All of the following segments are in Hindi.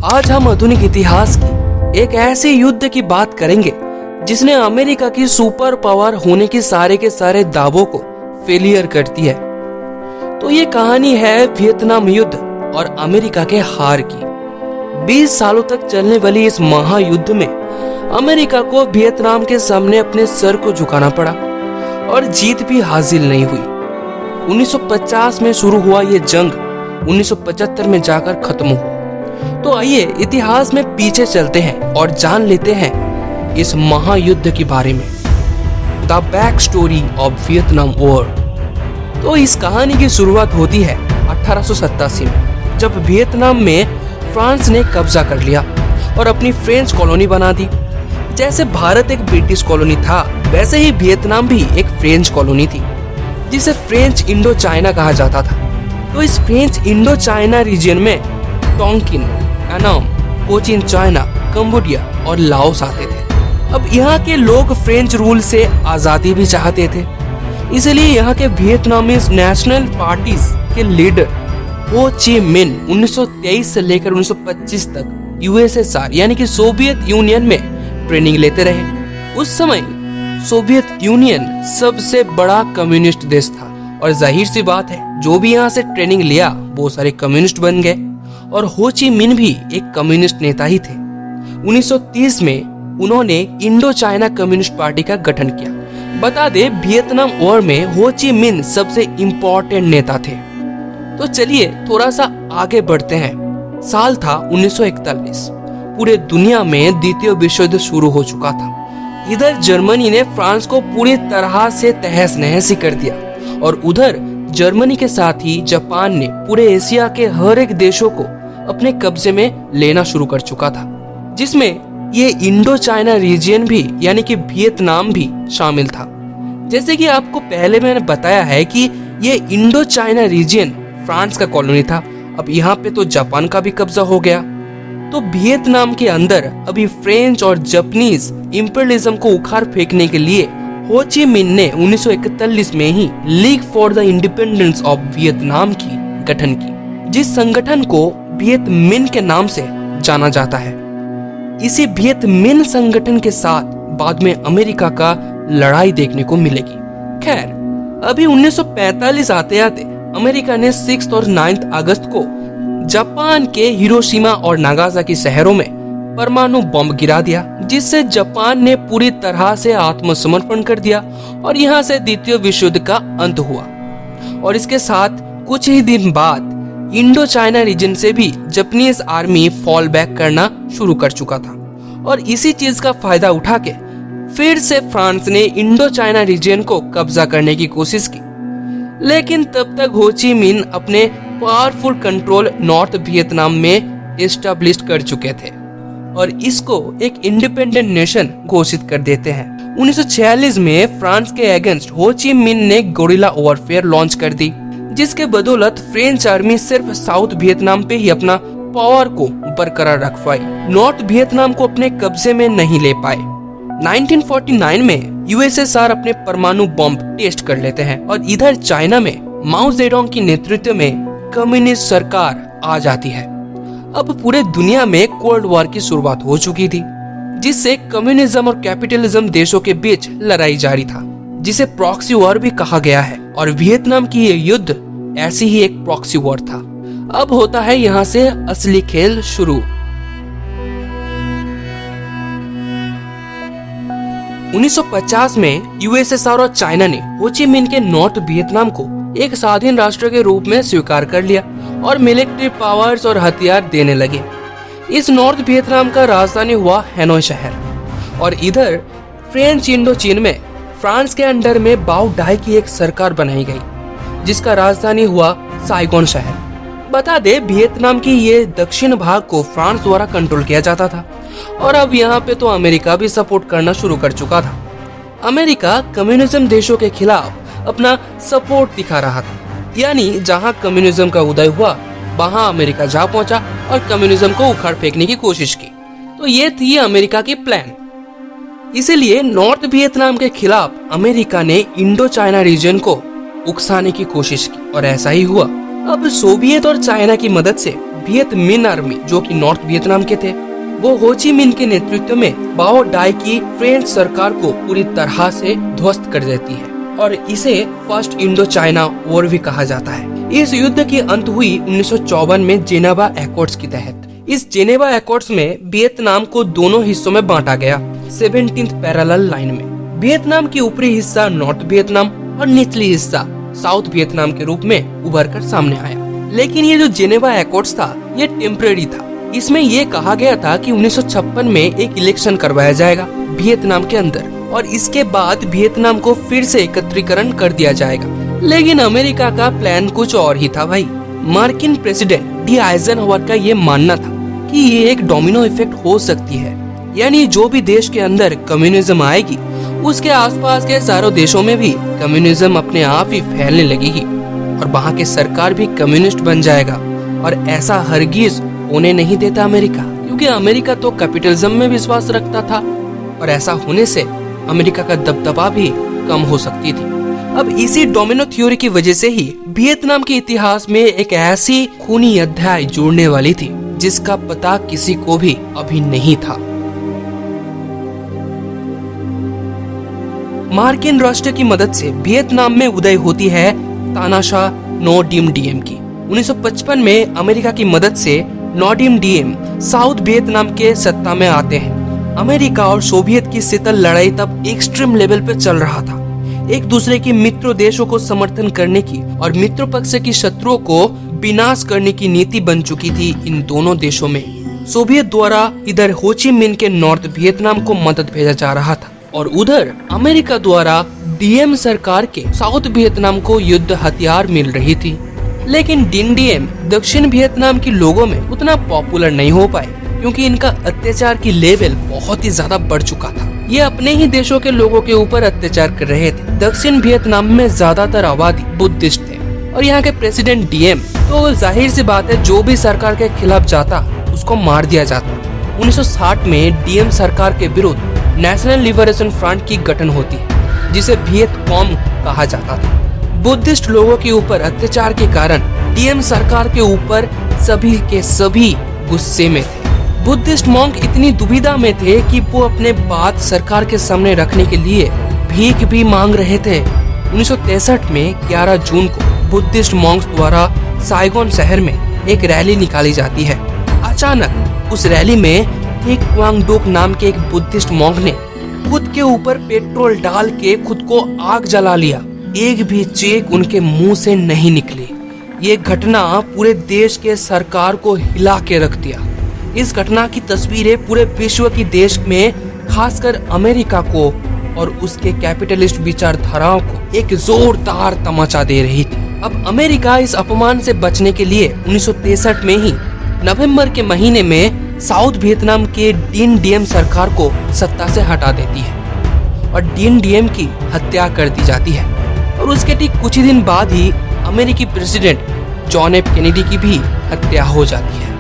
आज हम आधुनिक इतिहास की एक ऐसे युद्ध की बात करेंगे जिसने अमेरिका की सुपर पावर होने के सारे दावों को फेलियर कर दिया है। तो ये कहानी है वियतनाम युद्ध और अमेरिका के हार की। 20 सालों तक चलने वाली इस महायुद्ध में अमेरिका को वियतनाम के सामने अपने सर को झुकाना पड़ा और जीत भी हासिल नहीं हुई। 1950 में शुरू हुआ ये जंग 1975 में जाकर खत्म हुआ। तो आइए इतिहास में पीछे चलते हैं और जान लेते हैं इस महायुद्ध के बारे में। The back story of Vietnam war. तो इस कहानी की शुरुआत होती है 1887 में, जब वियतनाम में फ्रांस ने कब्जा कर लिया और अपनी फ्रेंच कॉलोनी बना दी। जैसे भारत एक ब्रिटिश कॉलोनी था, वैसे ही वियतनाम भी एक फ्रेंच कॉलोनी थी जिसे फ्रेंच इंडो चाइना कहा जाता था। तो इस फ्रेंच इंडो चाइना रीजन में टोंकिन, अनाम, कोचिन चाइना, कंबोडिया और लाओस आते थे। अब यहाँ के लोग फ्रेंच रूल से आजादी भी चाहते थे, इसलिए यहाँ के वियतनामीज नेशनल पार्टीज के लीडर हो ची मिन 1923 से लेकर 1925 तक यूएसएसआर यानी कि सोवियत यूनियन में ट्रेनिंग लेते रहे। उस समय सोवियत यूनियन सबसे बड़ा कम्युनिस्ट देश था और जाहिर सी बात है, जो भी यहाँ से ट्रेनिंग लिया वो सारे कम्युनिस्ट बन गए और हो ची मिन भी एक कम्युनिस्ट नेता ही थे। 1930 में उन्होंने इंडो चाइना कम्युनिस्ट पार्टी का गठन किया। बता दे, वियतनाम वॉर में हो ची मिन सबसे इम्पोर्टेंट नेता थे। तो चलिए थोड़ा सा आगे बढ़ते हैं। साल था 1941। पूरे दुनिया में द्वितीय विश्व युद्ध शुरू हो चुका था। इधर जर्मनी ने फ्रांस को पूरी तरह से तहस नहस कर दिया और उधर जर्मनी के साथ ही जापान ने पूरे एशिया के हर एक देशों को अपने कब्जे में लेना शुरू कर चुका था, जिसमें ये इंडो चाइना रीजन भी यानी कि वियतनाम भी शामिल था। जैसे कि आपको पहले मैंने बताया है कि ये इंडो चाइना रीजन फ्रांस का कॉलोनी था। अब यहाँ पे तो जापान का भी कब्जा हो गया। तो वियतनाम के अंदर अभी फ्रेंच और जापानीज इंपीरियलिज्म को उखाड़ फेंकने के लिए हो ची मिन ने 1941 में ही league for the independence of Vietnam की गठन की, जिस संगठन को वियत मिन के नाम से जाना जाता है। इसी वियत मिन संगठन के साथ बाद में अमेरिका का लड़ाई देखने को मिलेगी। खैर, अभी 1945 आते आते अमेरिका ने 6 और 9 अगस्त को जापान के हिरोशिमा और नागासाकी शहरों में परमाणु बम गिरा दिया, जिससे जापान ने पूरी तरह से आत्मसमर्पण कर दिया और यहाँ से द्वितीय विश्व युद्ध का अंत हुआ। और इसके साथ कुछ ही दिन बाद इंडो चाइना रीजन से भी जापानीज आर्मी फॉल बैक करना शुरू कर चुका था और इसी चीज का फायदा उठा के फिर से फ्रांस ने इंडो चाइना रीजन को कब्जा करने की कोशिश की। लेकिन तब तक हो ची मिन अपने पावरफुल कंट्रोल नॉर्थ वियतनाम में एस्टेब्लिश कर चुके थे और इसको एक इंडिपेंडेंट नेशन घोषित कर देते हैं। 1946 में फ्रांस के अगेंस्ट हो ची मिन ने गोरिल्ला वॉरफेयर लॉन्च कर दी, जिसके बदौलत फ्रेंच आर्मी सिर्फ साउथ वियतनाम पे ही अपना पावर को बरकरार रख पाई, नॉर्थ वियतनाम को अपने कब्जे में नहीं ले पाए। 1949 में यूएसएसआर अपने परमाणु बम टेस्ट कर लेते हैं और इधर चाइना में माओ जेडोंग की नेतृत्व में कम्युनिस्ट सरकार आ जाती है। अब पूरे दुनिया में कोल्ड वॉर की शुरुआत हो चुकी थी, जिससे कम्युनिज्म और कैपिटलिज्म देशों के बीच लड़ाई जारी था, जिसे प्रॉक्सी वॉर भी कहा गया है। और वियतनाम की ये युद्ध ऐसी ही एक प्रॉक्सी वॉर था। अब होता है यहाँ से असली खेल शुरू। 1950 में यूएसएसआर और चाइना ने हो ची मिन के नॉर्थ वियतनाम को एक स्वाधीन राष्ट्र के रूप में स्वीकार कर लिया और मिलिट्री पावर्स और हथियार देने लगे। इस नॉर्थ वियतनाम का राजधानी हुआ हैनोई शहर और इधर फ्रेंच इंडो चीन में फ्रांस के अंडर में बाओ डाई की एक सरकार बनाई गई, जिसका राजधानी हुआ साइगोन शहर। बता दे, वियतनाम की ये दक्षिण भाग को फ्रांस द्वारा कंट्रोल किया जाता था और अब यहाँ पे तो अमेरिका भी सपोर्ट करना शुरू कर चुका था। अमेरिका कम्युनिज्म देशों के खिलाफ अपना सपोर्ट दिखा रहा था, यानी जहाँ कम्युनिज्म का उदय हुआ वहाँ अमेरिका जा पहुंचा और कम्युनिज्म को उखाड़ फेंकने की कोशिश की। तो ये थी अमेरिका की प्लान। इसीलिए नॉर्थ वियतनाम के खिलाफ अमेरिका ने इंडो चाइना रीजन को उकसाने की कोशिश की और ऐसा ही हुआ। अब सोवियत और चाइना की मदद से वियत मिन आर्मी जो कि नॉर्थ वियतनाम के थे, वो हो ची मिन के नेतृत्व में बाओ डाई की फ्रेंच सरकार को पूरी तरह से ध्वस्त कर देती है और इसे फर्स्ट इंडो चाइना वॉर भी कहा जाता है। इस युद्ध की अंत हुई 1954 में जेनेवा एकॉर्ड्स के तहत। इस जेनेवा एकॉर्ड्स में वियतनाम को दोनों हिस्सों में बांटा गया 17th पैरेलल लाइन में। वियतनाम की ऊपरी हिस्सा नॉर्थ वियतनाम और निचली हिस्सा साउथ वियतनाम के रूप में उभर कर सामने आया। लेकिन ये जो जेनेवा एकॉर्ड्स था ये टेम्परेरी था। इसमें ये कहा गया था कि 1956 में एक इलेक्शन करवाया जाएगा वियतनाम के अंदर और इसके बाद वियतनाम को फिर से एकत्रीकरण कर दिया जाएगा। लेकिन अमेरिका का प्लान कुछ और ही था भाई। मार्किन प्रेसिडेंट डी आइजनहावर का ये मानना था कि ये एक डोमिनो इफेक्ट हो सकती है, यानी जो भी देश के अंदर कम्युनिज्म आएगी उसके आसपास के सारों देशों में भी कम्युनिज्म अपने आप ही फैलने लगेगी और वहाँ के सरकार भी कम्युनिस्ट बन जाएगा। और ऐसा हरगिज होने नहीं देता अमेरिका, क्योंकि अमेरिका तो कैपिटलिज्म में विश्वास रखता था और ऐसा होने से अमेरिका का दबदबा भी कम हो सकती थी। अब इसी डोमिनो थ्योरी की वजह से ही वियतनाम के इतिहास में एक ऐसी खूनी अध्याय जुड़ने वाली थी जिसका पता किसी को भी अभी नहीं था। मार्किन राष्ट्र की मदद से वियतनाम में उदय होती है तानाशाह नो डिम डीएम की। 1955 में अमेरिका की मदद से Ngo Dinh Diem South Vietnam के सत्ता में आते हैं। अमेरिका और सोवियत की शीतल लड़ाई तब एक्सट्रीम लेवल पे चल रहा था। एक दूसरे की मित्र देशों को समर्थन करने की और मित्र पक्ष की शत्रुओं को विनाश करने की नीति बन चुकी थी इन दोनों देशों में। सोवियत द्वारा इधर हो ची मिन के नॉर्थ वियतनाम को मदद भेजा जा रहा था और उधर अमेरिका द्वारा डीएम सरकार के साउथ वियतनाम को युद्ध हथियार मिल रही थी। लेकिन डिन डीएम दक्षिण वियतनाम के लोगों में उतना पॉपुलर नहीं हो पाए क्योंकि इनका अत्याचार की लेवल बहुत ही ज्यादा बढ़ चुका था। ये अपने ही देशों के लोगों के ऊपर अत्याचार कर रहे थे। दक्षिण वियतनाम में ज्यादातर आबादी बुद्धिस्ट थे और यहाँ के प्रेसिडेंट डीएम तो जाहिर सी बात है जो भी सरकार के खिलाफ जाता उसको मार दिया जाता। 1960 में डीएम सरकार के विरुद्ध नेशनल लिबरेशन फ्रंट की गठन होती है जिसे वियतकॉम कहा जाता था। बुद्धिस्ट लोगों के ऊपर अत्याचार के कारण डीएम सरकार के ऊपर सभी के सभी गुस्से में थे। बुद्धिस्ट मॉन्क इतनी दुविधा में थे कि वो अपने बात सरकार के सामने रखने के लिए भीख भी मांग रहे थे। 1963 में 11 जून को बुद्धिस्ट मॉन्क्स द्वारा साइगोन शहर में एक रैली निकाली जाती है। अचानक उस रैली में टी क्वांग डोक नाम के एक बुद्धिस्ट मॉन्क ने खुद के ऊपर पेट्रोल डाल के खुद को आग जला लिया। एक भी चीख उनके मुंह से नहीं निकली। ये घटना पूरे देश के सरकार को हिला के रख दिया। इस घटना की तस्वीरें पूरे विश्व की देश में खासकर अमेरिका को और उसके कैपिटलिस्ट विचारधाराओं को एक जोरदार तमाचा दे रही थी। अब अमेरिका इस अपमान से बचने के लिए 1963 में ही नवंबर के महीने में साउथ वियतनाम के डिन डीएम सरकार को सत्ता से हटा देती है और डिन डीएम की हत्या कर दी जाती है और उसके ठीक कुछ ही दिन बाद ही अमेरिकी प्रेसिडेंट जॉन एफ कैनेडी की भी हत्या हो जाती है।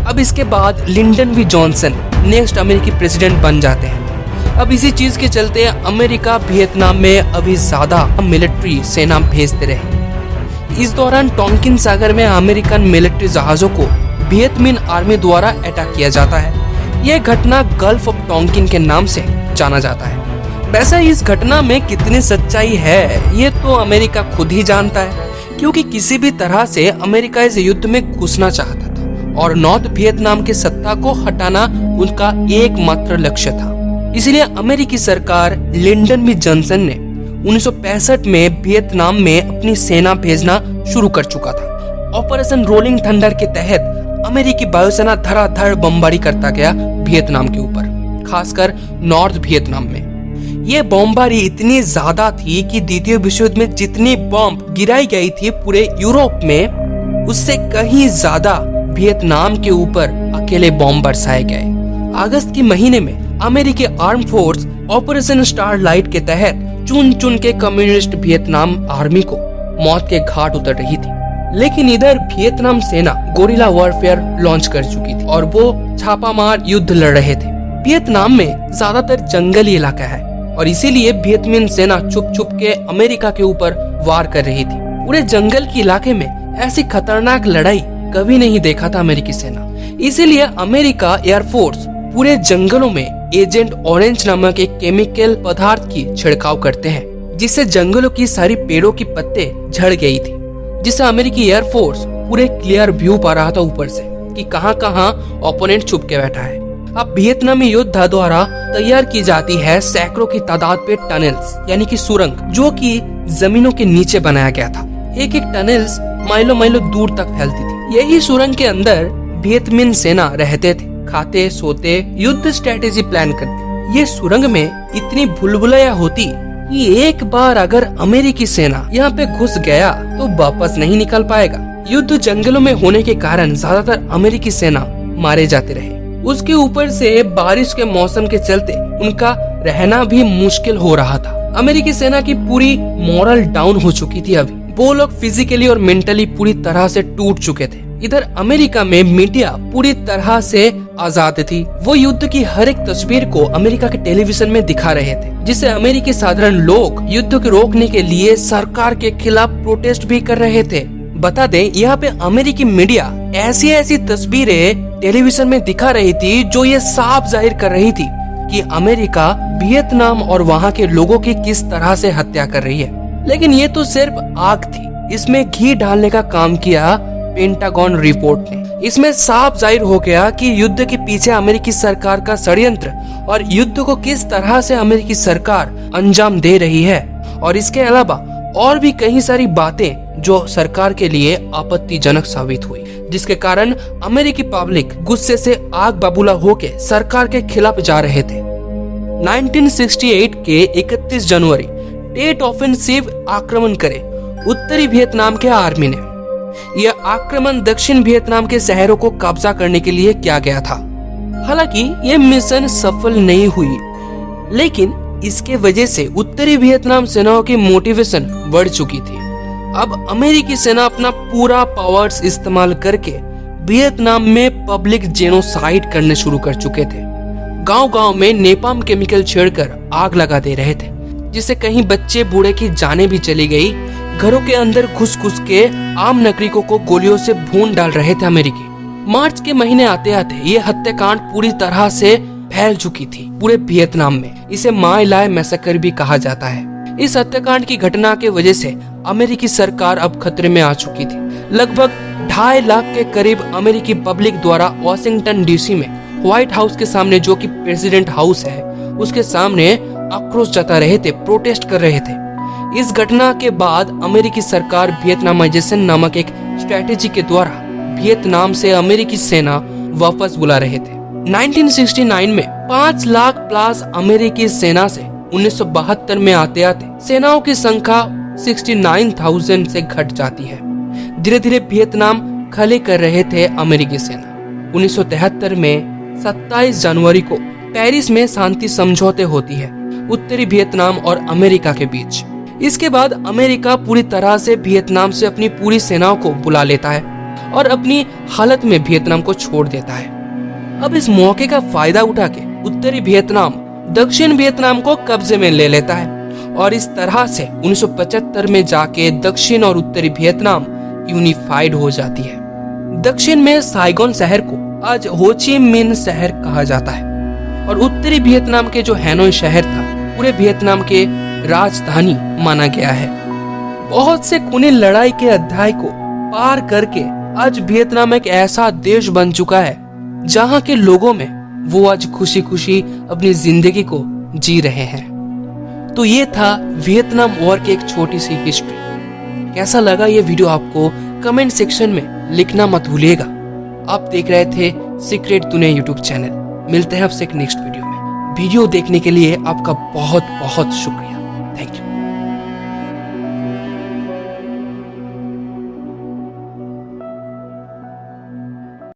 अब इसके बाद लिंडन बी जॉनसन नेक्स्ट अमेरिकी प्रेसिडेंट बन जाते हैं। अब इसी चीज के चलते अमेरिका वियतनाम में अभी ज्यादा मिलिट्री सेना भेजते रहे। इस दौरान टोंकिन सागर में अमेरिकन मिलिट्री जहाजों को वियत मिन आर्मी द्वारा अटैक किया जाता है। यह घटना गल्फ ऑफ टोंकिन के नाम से जाना जाता है। वैसे इस घटना में कितनी सच्चाई है ये तो अमेरिका खुद ही जानता है, क्योंकि किसी भी तरह से अमेरिका इस युद्ध में घुसना चाहता था और नॉर्थ वियतनाम की सत्ता को हटाना उनका एकमात्र लक्ष्य था। इसलिए अमेरिकी सरकार लिंडन बी जॉनसन ने 1965 में वियतनाम में अपनी सेना भेजना शुरू कर चुका था। ऑपरेशन रोलिंग थंडर के तहत अमेरिकी वायुसेना धड़ाधड़ बमबारी करता गया वियतनाम के ऊपर, खासकर नॉर्थ वियतनाम में। ये बमबारी इतनी ज्यादा थी कि द्वितीय विश्व युद्ध में जितनी बम गिराई गई थी पूरे यूरोप में उससे कहीं ज्यादा वियतनाम के ऊपर अकेले बम बरसाए गए। अगस्त के महीने में अमेरिकी आर्म फोर्स ऑपरेशन स्टारलाइट के तहत चुन चुन के कम्युनिस्ट वियतनाम आर्मी को मौत के घाट उतर रही थी। लेकिन इधर वियतनाम सेना गोरिल्ला वॉरफेयर लॉन्च कर चुकी थी और वो छापामार युद्ध लड़ रहे थे। वियतनाम में ज्यादातर जंगली इलाका है और इसीलिए वियतमिन सेना छुप छुप के अमेरिका के ऊपर वार कर रही थी। पूरे जंगल के इलाके में ऐसी खतरनाक लड़ाई कभी नहीं देखा था अमेरिकी सेना। इसीलिए अमेरिका एयरफोर्स पूरे जंगलों में एजेंट ऑरेंज नामक एक केमिकल पदार्थ की छिड़काव करते हैं, जिससे जंगलों की सारी पेड़ों की पत्ते झड़ गई थी, जिससे अमेरिकी एयरफोर्स पूरे क्लियर व्यू पा रहा था ऊपर से कि कहां-कहां ओपोनेंट छुप के बैठा है। अब वियतनामी योद्धा द्वारा तैयार की जाती है सैकड़ों की तादाद पे टनल्स यानी कि सुरंग, जो कि जमीनों के नीचे बनाया गया था। एक एक टनल्स माइलों माइलों दूर तक फैलती थी। यही सुरंग के अंदर वियतमिन सेना रहते थे, खाते सोते युद्ध स्ट्रेटेजी प्लान करते। ये सुरंग में इतनी भूलभुलैया होती कि एक बार अगर अमेरिकी सेना यहाँ पे घुस गया तो वापस नहीं निकल पाएगा। युद्ध जंगलों में होने के कारण ज्यादातर अमेरिकी सेना मारे जाते रहे। उसके ऊपर से बारिश के मौसम के चलते उनका रहना भी मुश्किल हो रहा था। अमेरिकी सेना की पूरी मोरल डाउन हो चुकी थी। अभी वो लोग फिजिकली और मेंटली पूरी तरह से टूट चुके थे। इधर अमेरिका में मीडिया पूरी तरह से आजाद थी। वो युद्ध की हर एक तस्वीर को अमेरिका के टेलीविजन में दिखा रहे थे, जिससे अमेरिकी साधारण लोग युद्ध को रोकने के लिए सरकार के खिलाफ प्रोटेस्ट भी कर रहे थे। बता दें, यहाँ पे अमेरिकी मीडिया ऐसी ऐसी तस्वीरें टेलीविजन में दिखा रही थी जो ये साफ जाहिर कर रही थी कि अमेरिका वियतनाम और वहाँ के लोगों की किस तरह से हत्या कर रही है। लेकिन ये तो सिर्फ आग थी, इसमें घी डालने का काम किया पेंटागन रिपोर्ट ने। इसमें साफ जाहिर हो गया कि युद्ध के पीछे अमेरिकी सरकार का षड्यंत्र और युद्ध को किस तरह से अमेरिकी सरकार अंजाम दे रही है। और इसके अलावा और भी कई सारी बातें जो सरकार के लिए आपत्तिजनक साबित हुई, जिसके कारण अमेरिकी पब्लिक गुस्से से आग बबूला होके सरकार के खिलाफ जा रहे थे। 1968 के 31 जनवरी टेट ऑफेंसिव आक्रमण करे उत्तरी वियतनाम के आर्मी ने। यह आक्रमण दक्षिण वियतनाम के शहरों को कब्जा करने के लिए किया गया था। हालांकि यह मिशन सफल नहीं हुई, लेकिन इसके वजह से उत्तरी वियतनाम सेनाओं की मोटिवेशन बढ़ चुकी थी। अब अमेरिकी सेना अपना पूरा पावर्स इस्तेमाल करके वियतनाम में पब्लिक जेनोसाइड करने शुरू कर चुके थे। गांव-गांव में नेपाम केमिकल छेड़कर आग लगा दे रहे थे, जिससे कहीं बच्चे बूढ़े की जानें भी चली गई। घरों के अंदर घुस-घुस के आम नागरिकों को गोलियों से भून डाल रहे थे अमेरिकी। मार्च के महीने आते आते ये हत्याकांड पूरी तरह से फैल चुकी थी पूरे वियतनाम में। इसे माय लाय मैसेकर भी कहा जाता है। इस हत्याकांड की घटना के वजह से अमेरिकी सरकार अब खतरे में आ चुकी थी। लगभग 2.5 लाख के करीब अमेरिकी पब्लिक द्वारा वाशिंगटन डीसी में व्हाइट हाउस के सामने, जो कि प्रेसिडेंट हाउस है, उसके सामने आक्रोश जता रहे थे, प्रोटेस्ट कर रहे थे। इस घटना के बाद अमेरिकी सरकार वियतनामाइजेशन नामक एक स्ट्रेटेजी के द्वारा वियतनाम से अमेरिकी सेना वापस बुला रहे थे। 1969 में 5 लाख प्लस अमेरिकी सेना से 1972 में आते आते सेनाओं की संख्या 69,000 से घट जाती है। धीरे धीरे वियतनाम खाली कर रहे थे अमेरिकी सेना। 1973 में 27 जनवरी को पेरिस में शांति समझौते होती है उत्तरी वियतनाम और अमेरिका के बीच। इसके बाद अमेरिका पूरी तरह से वियतनाम से अपनी पूरी सेनाओं को बुला लेता है और अपनी हालत में वियतनाम को छोड़ देता है। अब इस मौके का फायदा उठा के उत्तरी वियतनाम दक्षिण वियतनाम को कब्जे में ले लेता है और इस तरह से 1975 में जाके दक्षिण और उत्तरी वियतनाम यूनिफाइड हो जाती है। दक्षिण में साइगोन शहर को आज हो ची मिन शहर कहा जाता है और उत्तरी वियतनाम के जो हैनोई शहर था पूरे वियतनाम के राजधानी माना गया है। बहुत से खूनी लड़ाई के अध्याय को पार करके आज वियतनाम एक ऐसा देश बन चुका है जहां के लोगों में वो आज खुशी खुशी अपनी जिंदगी को जी रहे हैं। तो ये था वियतनाम वॉर की एक छोटी सी हिस्ट्री। कैसा लगा ये वीडियो आपको कमेंट सेक्शन में लिखना मत भूलिएगा। आप देख रहे थे सीक्रेट दुनिया यूट्यूब चैनल। मिलते हैं आपसे एक नेक्स्ट वीडियो में। वीडियो देखने के लिए आपका बहुत बहुत शुक्रिया। Thank you.